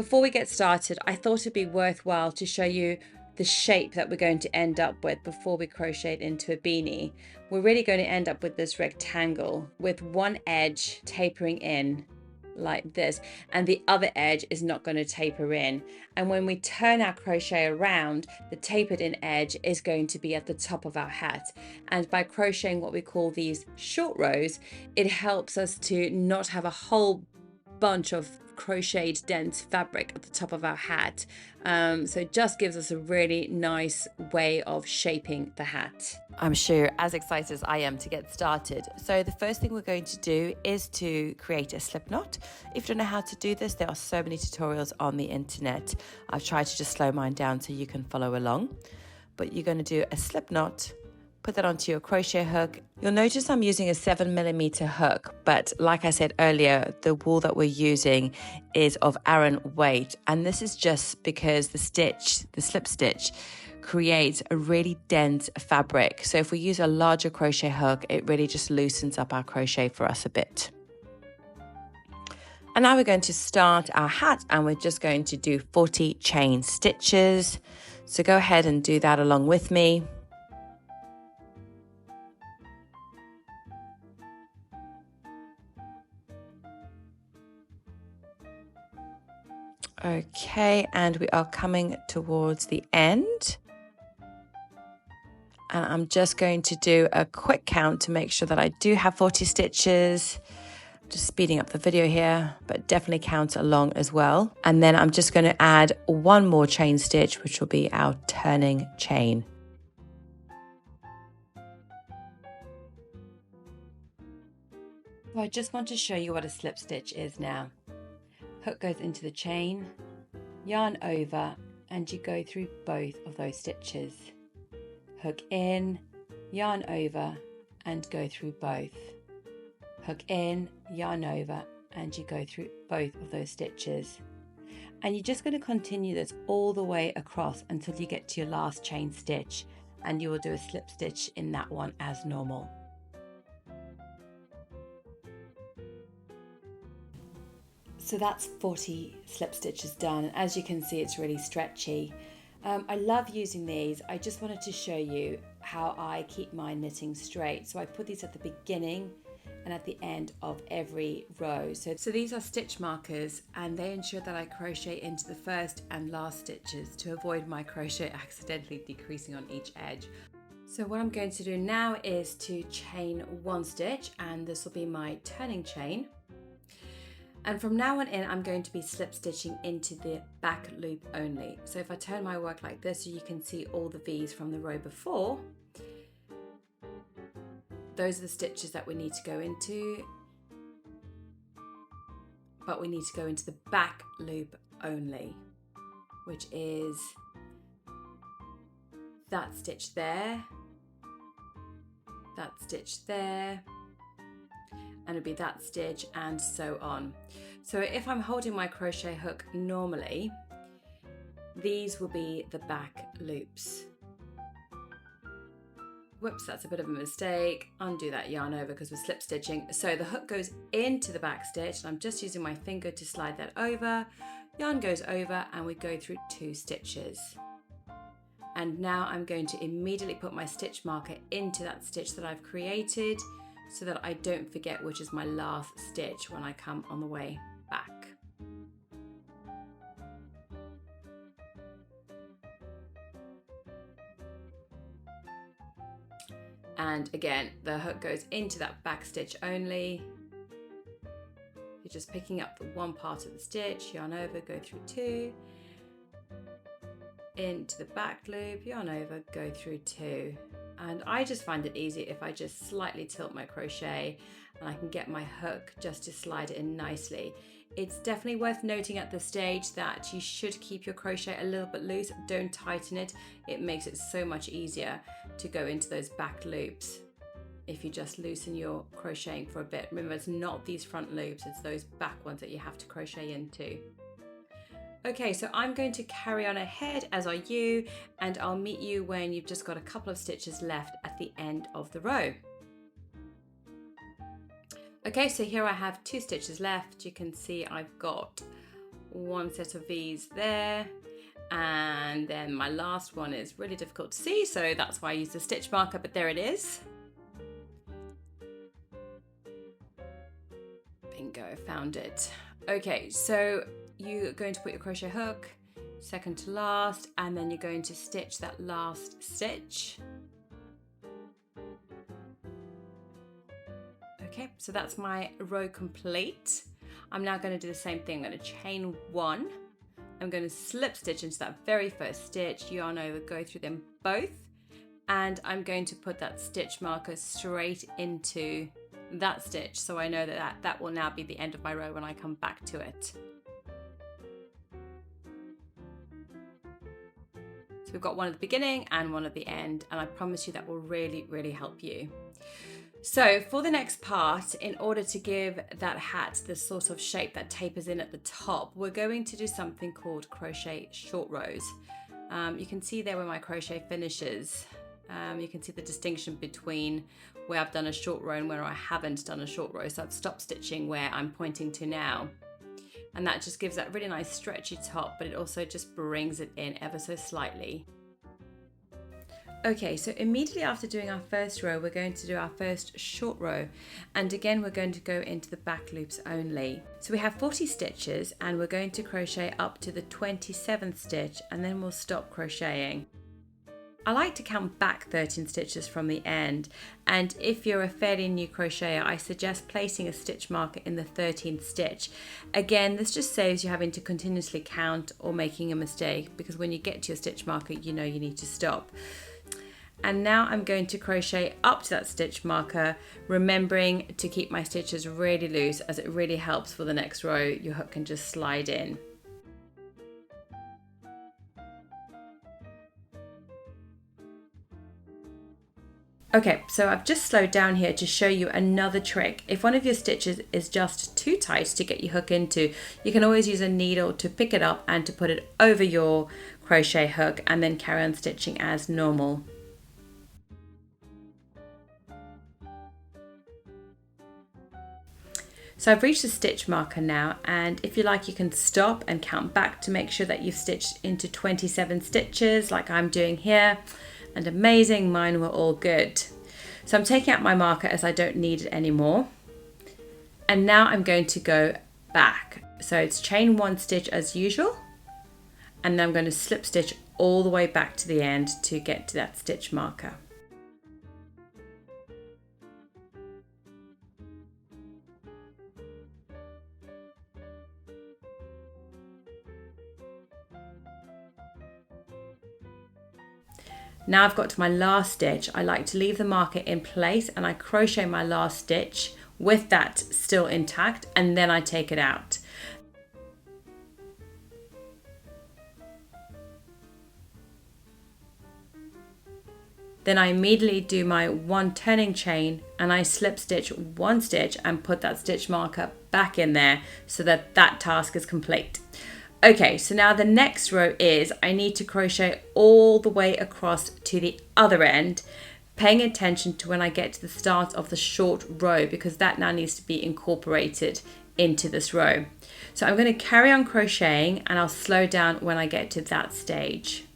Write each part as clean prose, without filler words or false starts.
Before we get started, I thought it'd be worthwhile to show you the shape that we're going to end up with before we crochet it into a beanie. We're really going to end up with this rectangle with one edge tapering in like this, and the other edge is not going to taper in. And when we turn our crochet around, the tapered in edge is going to be at the top of our hat. And by crocheting what we call these short rows, it helps us to not have a whole bunch of crocheted dense fabric at the top of our hat. So it just gives us a really nice way of shaping the hat. I'm sure you're as excited as I am to get started. So the first thing we're going to do is to create a slip knot. If you don't know how to do this, there are so many tutorials on the internet. I've tried to just slow mine down so you can follow along. But you're going to do a slip knot, put that onto your crochet hook. You'll notice I'm using a 7mm hook, but like I said earlier, the wool that we're using is of Aran weight, and this is just because the slip stitch, creates a really dense fabric. So if we use a larger crochet hook, it really just loosens up our crochet for us a bit. And now we're going to start our hat, and we're just going to do 40 chain stitches. So go ahead and do that along with me. Okay, and we are coming towards the end. And I'm just going to do a quick count to make sure that I do have 40 stitches. Just speeding up the video here, but definitely count along as well. And then I'm just going to add one more chain stitch, which will be our turning chain. So I just want to show you what a slip stitch is now. Hook goes into the chain, yarn over, and you go through both of those stitches. Hook in, yarn over, and go through both. Hook in, yarn over, and you go through both of those stitches. And you're just going to continue this all the way across until you get to your last chain stitch, and you will do a slip stitch in that one as normal. So that's 40 slip stitches done, and as you can see, it's really stretchy. I love using these. I just wanted to show you how I keep my knitting straight. So I put these at the beginning and at the end of every row. So these are stitch markers, and they ensure that I crochet into the first and last stitches to avoid my crochet accidentally decreasing on each edge. So what I'm going to do now is to chain one stitch, and this will be my turning chain. And from now on in, I'm going to be slip stitching into the back loop only. So if I turn my work like this, so you can see all the V's from the row before, those are the stitches that we need to go into, but we need to go into the back loop only, which is that stitch there, that stitch there, and it'll be that stitch, and so on. So if I'm holding my crochet hook normally, these will be the back loops. Whoops, that's a bit of a mistake. Undo that yarn over because we're slip stitching. So the hook goes into the back stitch, and I'm just using my finger to slide that over. Yarn goes over, and we go through 2 stitches. And now I'm going to immediately put my stitch marker into that stitch that I've created, so that I don't forget which is my last stitch when I come on the way back. And again, the hook goes into that back stitch only. You're just picking up the one part of the stitch, yarn over, go through 2, into the back loop, yarn over, go through 2. And I just find it easy if I just slightly tilt my crochet, and I can get my hook just to slide it in nicely. It's definitely worth noting at this stage that you should keep your crochet a little bit loose. Don't tighten it. It makes it so much easier to go into those back loops if you just loosen your crocheting for a bit. Remember, it's not these front loops, it's those back ones that you have to crochet into. Okay, so I'm going to carry on ahead, as are you, and I'll meet you when you've just got a couple of stitches left at the end of the row. Okay, so here I have 2 stitches left. You can see I've got one set of V's there, and then my last one is really difficult to see, so that's why I use the stitch marker, but there it is. Bingo, found it. Okay, so you're going to put your crochet hook second to last, and then you're going to stitch that last stitch. Okay, so that's my row complete. I'm now going to do the same thing. I'm going to chain one. I'm going to slip stitch into that very first stitch, yarn over, go through them both, and I'm going to put that stitch marker straight into that stitch, so I know that will now be the end of my row when I come back to it. So we've got one at the beginning and one at the end, and I promise you that will really, really help you. So for the next part, in order to give that hat the sort of shape that tapers in at the top, we're going to do something called crochet short rows. You can see there where my crochet finishes. You can see the distinction between where I've done a short row and where I haven't done a short row. So I've stopped stitching where I'm pointing to now. And that just gives that really nice stretchy top, but it also just brings it in ever so slightly. Okay, so immediately after doing our first row, we're going to do our first short row. And again, we're going to go into the back loops only. So we have 40 stitches, and we're going to crochet up to the 27th stitch, and then we'll stop crocheting. I like to count back 13 stitches from the end, and if you're a fairly new crocheter, I suggest placing a stitch marker in the 13th stitch. Again, this just saves you having to continuously count or making a mistake, because when you get to your stitch marker, you know you need to stop. And now I'm going to crochet up to that stitch marker, remembering to keep my stitches really loose, as it really helps for the next row. Your hook can just slide in. Okay, so I've just slowed down here to show you another trick. If one of your stitches is just too tight to get your hook into, you can always use a needle to pick it up and to put it over your crochet hook, and then carry on stitching as normal. So I've reached the stitch marker now, and if you like, you can stop and count back to make sure that you've stitched into 27 stitches like I'm doing here. And amazing, mine were all good. So I'm taking out my marker as I don't need it anymore. And now I'm going to go back. So it's chain one stitch as usual, and then I'm going to slip stitch all the way back to the end to get to that stitch marker. Now I've got to my last stitch. I like to leave the marker in place, and I crochet my last stitch with that still intact, and then I take it out. Then I immediately do my one turning chain, and I slip stitch one stitch and put that stitch marker back in there so that that task is complete. Okay, so now the next row is I need to crochet all the way across to the other end, paying attention to when I get to the start of the short row, because that now needs to be incorporated into this row. So I'm going to carry on crocheting, and I'll slow down when I get to that stage.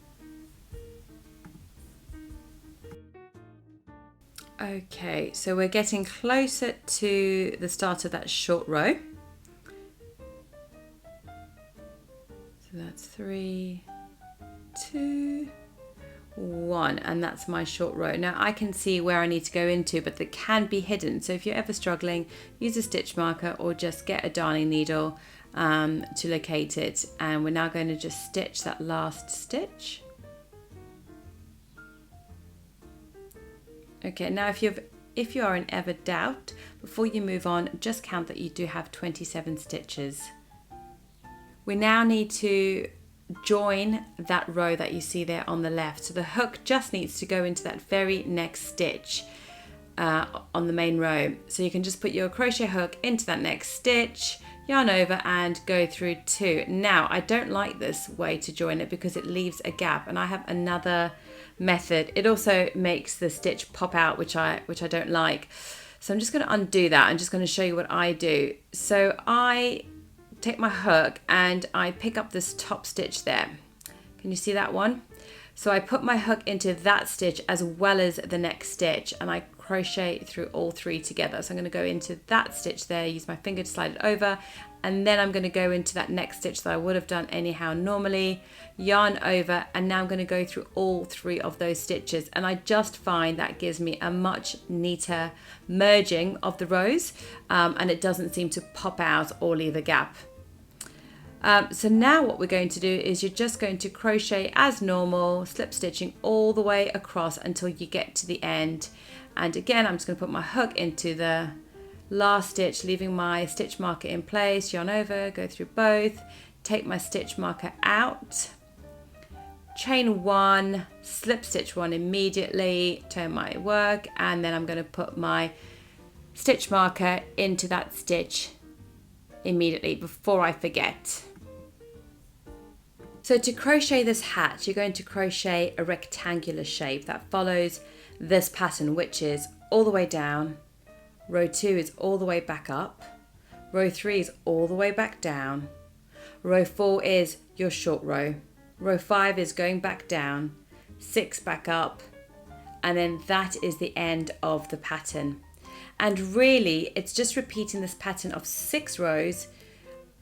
Okay, so we're getting closer to the start of that short row. So that's 3, 2, 1, and that's my short row. Now I can see where I need to go into, but that can be hidden. So if you're ever struggling, use a stitch marker or just get a darning needle to locate it. And we're now going to just stitch that last stitch. Okay, now if you are in ever doubt, before you move on, just count that you do have 27 stitches. We now need to join that row that you see there on the left. So the hook just needs to go into that very next stitch on the main row. So you can just put your crochet hook into that next stitch, yarn over, and go through 2. Now I don't like this way to join it because it leaves a gap, and I have another method. It also makes the stitch pop out, which I don't like. So I'm just going to undo that. I'm just going to show you what I do. So I take my hook and I pick up this top stitch there. Can you see that one? So I put my hook into that stitch as well as the next stitch, and I crochet through all three together. So I'm going to go into that stitch there, use my finger to slide it over, and then I'm going to go into that next stitch that I would have done anyhow normally, yarn over, and now I'm going to go through all three of those stitches, and I just find that gives me a much neater merging of the rows, and it doesn't seem to pop out or leave a gap. So now what we're going to do is you're just going to crochet as normal, slip stitching all the way across until you get to the end. And again, I'm just going to put my hook into the last stitch, leaving my stitch marker in place, yarn over, go through both, take my stitch marker out, chain one, slip stitch one immediately, turn my work, and then I'm going to put my stitch marker into that stitch immediately before I forget. So to crochet this hat, you're going to crochet a rectangular shape that follows this pattern, which is all the way down, row 2 is all the way back up, row 3 is all the way back down, row 4 is your short row, row 5 is going back down, 6 back up, and then that is the end of the pattern. And really it's just repeating this pattern of 6 rows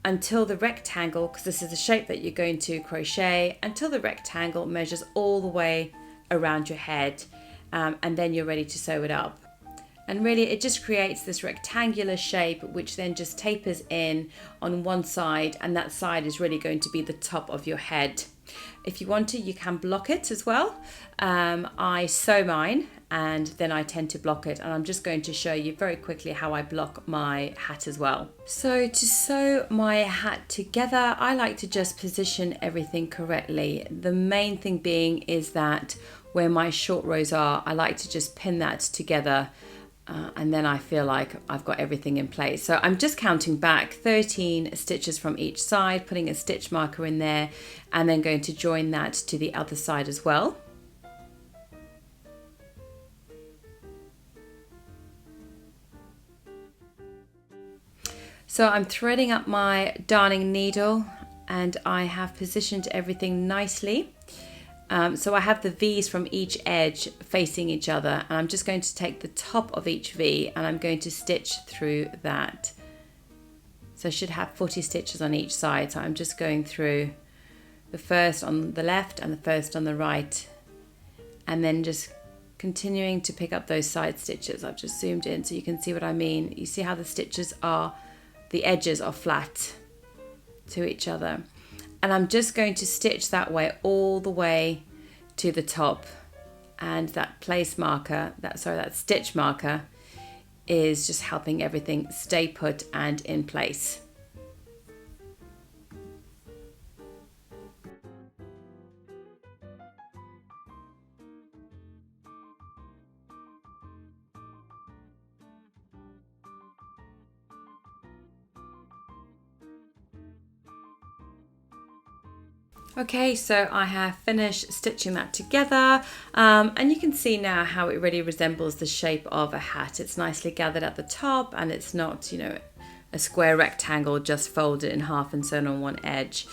until the rectangle, because this is the shape that you're going to crochet, until the rectangle measures all the way around your head, and then you're ready to sew it up. And really it just creates this rectangular shape which then just tapers in on one side, and that side is really going to be the top of your head. If you want to, you can block it as well. I sew mine and then I tend to block it, and I'm just going to show you very quickly how I block my hat as well. So to sew my hat together, I like to just position everything correctly. The main thing being is that where my short rows are, I like to just pin that together, and then I feel like I've got everything in place. So I'm just counting back 13 stitches from each side, putting a stitch marker in there, and then going to join that to the other side as well. So I'm threading up my darning needle, and I have positioned everything nicely. So I have the V's from each edge facing each other, and I'm just going to take the top of each V and I'm going to stitch through that. So I should have 40 stitches on each side. So I'm just going through the first on the left and the first on the right, and then just continuing to pick up those side stitches. I've just zoomed in so you can see what I mean. You see how the stitches are, the edges are flat to each other. And I'm just going to stitch that way all the way to the top, and that place marker, that stitch marker is just helping everything stay put and in place. Okay, so I have finished stitching that together, and you can see now how it really resembles the shape of a hat. It's nicely gathered at the top, and it's not, you know, a square rectangle just folded in half and sewn on one edge.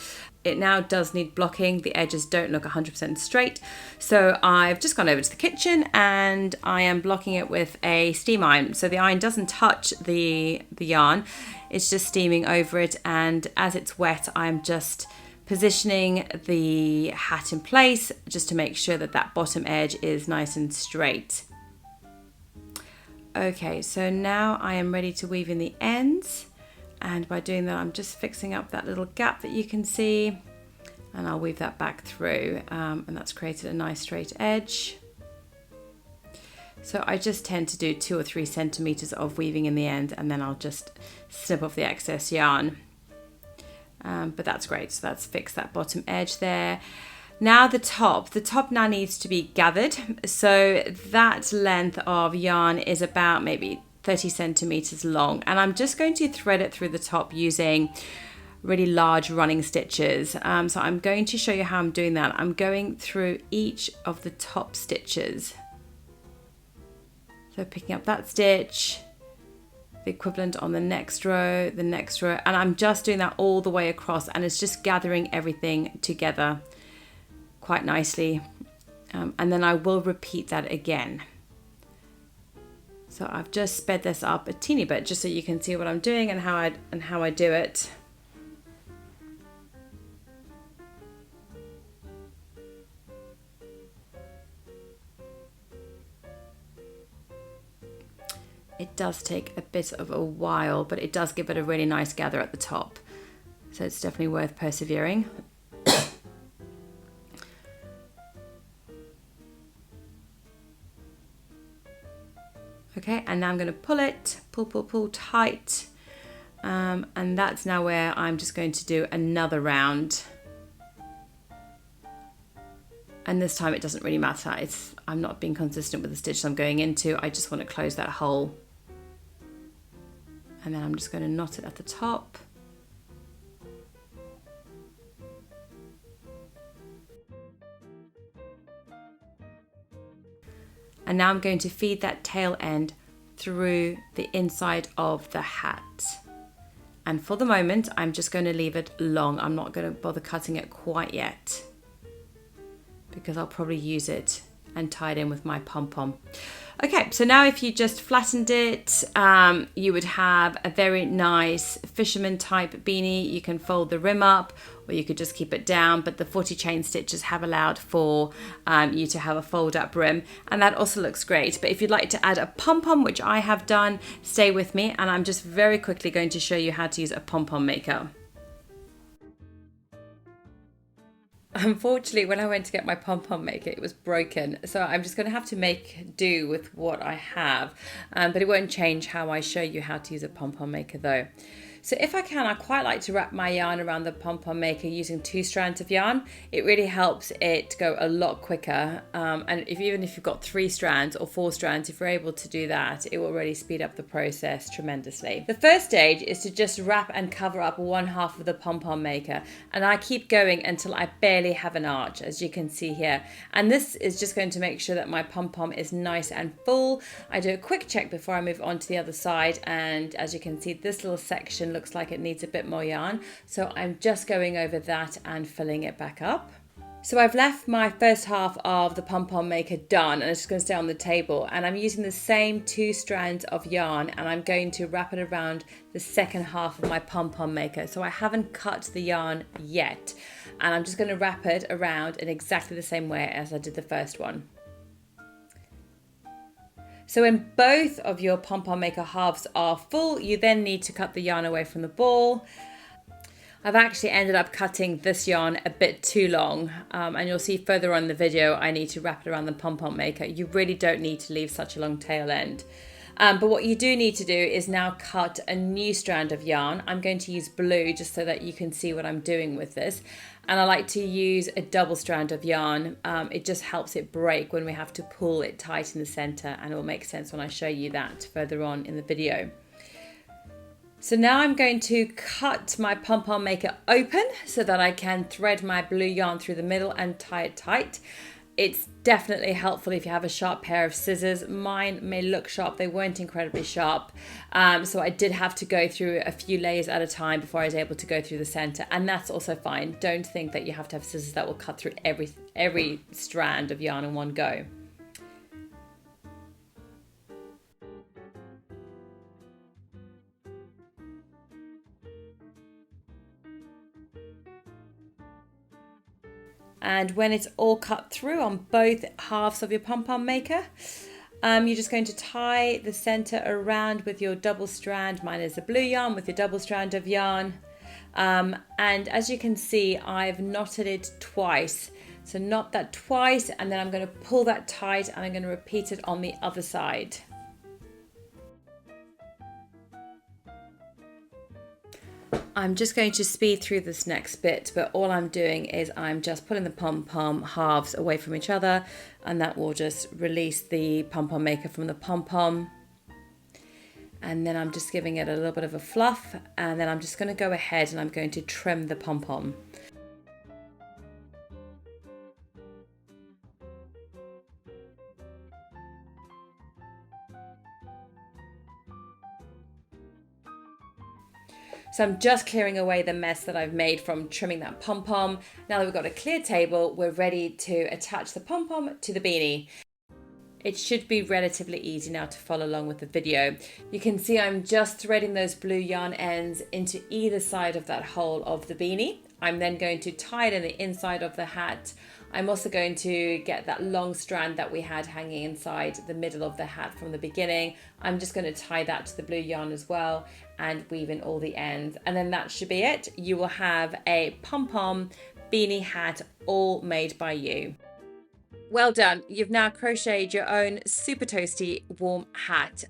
It now does need blocking. The edges don't look 100% straight, so I've just gone over to the kitchen and I am blocking it with a steam iron. So the iron doesn't touch the yarn, it's just steaming over it, and as it's wet I'm just positioning the hat in place just to make sure that that bottom edge is nice and straight. Okay, so now I am ready to weave in the ends, and by doing that I'm just fixing up that little gap that you can see, and I'll weave that back through, and that's created a nice straight edge. So I just tend to do 2 or 3 centimeters of weaving in the end, and then I'll just snip off the excess yarn. But that's great. So that's fixed that bottom edge there. Now the top now needs to be gathered. So that length of yarn is about maybe 30 centimeters long, and I'm just going to thread it through the top using really large running stitches. So I'm going to show you how I'm doing that. I'm going through each of the top stitches. So picking up that stitch, the equivalent on the next row, and I'm just doing that all the way across, and it's just gathering everything together quite nicely. And then I will repeat that again. So I've just sped this up a teeny bit just so you can see what I'm doing and how I do it. It does take a bit of a while, but it does give it a really nice gather at the top. So it's definitely worth persevering. Okay, and now I'm going to pull it, pull tight. And that's now where I'm just going to do another round. And this time it doesn't really matter. I'm not being consistent with the stitch I'm going into. I just want to close that hole. And then I'm just going to knot it at the top. And now I'm going to feed that tail end through the inside of the hat. And for the moment, I'm just going to leave it long. I'm not going to bother cutting it quite yet, because I'll probably use it and tie it in with my pom-pom. Okay, so now if you just flattened it, you would have a very nice fisherman type beanie. You can fold the rim up, or you could just keep it down, but the 40 chain stitches have allowed for you to have a fold up rim, and that also looks great. But if you'd like to add a pom-pom, which I have done, stay with me, and I'm just very quickly going to show you how to use a pom-pom maker. Unfortunately, when I went to get my pom-pom maker, it was broken. So I'm just going to have to make do with what I have. But it won't change how I show you how to use a pom-pom maker though. So if I can, I quite like to wrap my yarn around the pom-pom maker using 2 strands of yarn. It really helps it go a lot quicker. And even if you've got 3 strands or 4 strands, if you're able to do that, it will really speed up the process tremendously. The first stage is to just wrap and cover up one half of the pom-pom maker. And I keep going until I barely have an arch, as you can see here. And this is just going to make sure that my pom-pom is nice and full. I do a quick check before I move on to the other side. And as you can see, this little section looks like it needs a bit more yarn, so I'm just going over that and filling it back up. So I've left my first half of the pom-pom maker done, and it's just going to stay on the table, and I'm using the same 2 strands of yarn, and I'm going to wrap it around the second half of my pom-pom maker. So I haven't cut the yarn yet, and I'm just going to wrap it around in exactly the same way as I did the first one. So when both of your pom-pom maker halves are full, you then need to cut the yarn away from the ball. I've actually ended up cutting this yarn a bit too long, and you'll see further on in the video I need to wrap it around the pom-pom maker. You really don't need to leave such a long tail end. But what you do need to do is now cut a new strand of yarn. I'm going to use blue just so that you can see what I'm doing with this. And I like to use a double strand of yarn. It just helps it break when we have to pull it tight in the center, and it will make sense when I show you that further on in the video. So now I'm going to cut my pom-pom maker open so that I can thread my blue yarn through the middle and tie it tight. It's definitely helpful if you have a sharp pair of scissors. Mine may look sharp, they weren't incredibly sharp. So I did have to go through a few layers at a time before I was able to go through the center, and that's also fine. Don't think that you have to have scissors that will cut through every strand of yarn in one go. And when it's all cut through on both halves of your pom-pom maker, you're just going to tie the center around with your double strand. Mine is a blue yarn with your double strand of yarn. And as you can see, I've knotted it twice. So knot that twice, and then I'm going to pull that tight, and I'm going to repeat it on the other side. I'm just going to speed through this next bit, but all I'm doing is I'm just pulling the pom-pom halves away from each other, and that will just release the pom-pom maker from the pom-pom. And then I'm just giving it a little bit of a fluff, and then I'm just going to go ahead and I'm going to trim the pom-pom. So I'm just clearing away the mess that I've made from trimming that pom-pom. Now that we've got a clear table, we're ready to attach the pom-pom to the beanie. It should be relatively easy now to follow along with the video. You can see I'm just threading those blue yarn ends into either side of that hole of the beanie. I'm then going to tie it in the inside of the hat. I'm also going to get that long strand that we had hanging inside the middle of the hat from the beginning. I'm just going to tie that to the blue yarn as well and weave in all the ends. And then that should be it. You will have a pom-pom beanie hat all made by you. Well done. You've now crocheted your own super toasty warm hat.